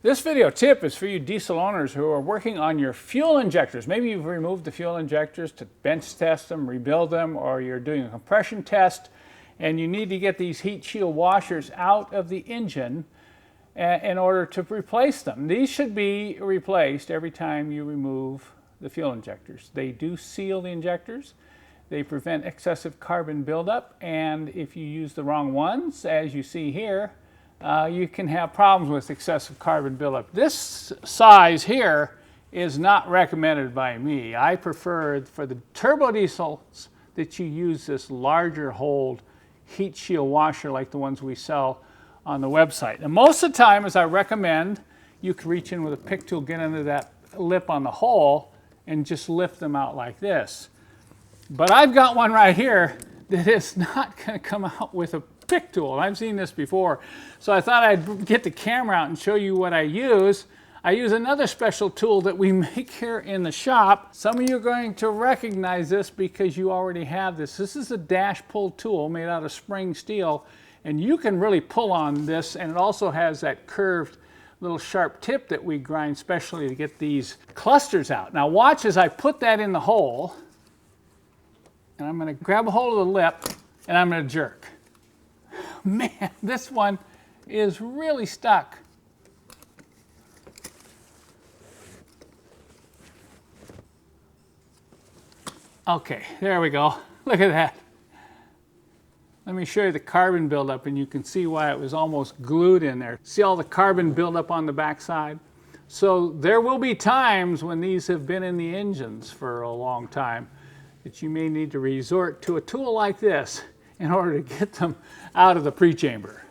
This video tip is for you diesel owners who are working on your fuel injectors. Maybe you've removed the fuel injectors to bench test them, rebuild them, or you're doing a compression test and you need to get these heat shield washers out of the engine in order to replace them. These should be replaced every time you remove the fuel injectors. They do seal the injectors. They prevent excessive carbon buildup, and if you use the wrong ones, as you see here, you can have problems with excessive carbon buildup. This size here is not recommended by me. I prefer for the turbo diesels that you use this larger hold heat shield washer like the ones we sell on the website. And most of the time, as I recommend, you can reach in with a pick tool, get under that lip on the hole, and just lift them out like this. But I've got one right here that is not going to come out with a pick tool. I've seen this before, so I thought I'd get the camera out and show you what I use. I use another special tool that we make here in the shop. Some of you are going to recognize this because you already have this. This is a dash pull tool made out of spring steel, and you can really pull on this, and it also has that curved little sharp tip that we grind specially to get these clusters out. Now watch as I put that in the hole, and I'm going to grab a hold of the lip and I'm going to jerk. Man, this one is really stuck. Okay, there we go. Look at that. Let me show you the carbon buildup, and you can see why it was almost glued in there. See all the carbon buildup on the backside? So there will be times when these have been in the engines for a long time that you may need to resort to a tool like this in order to get them out of the pre-chamber.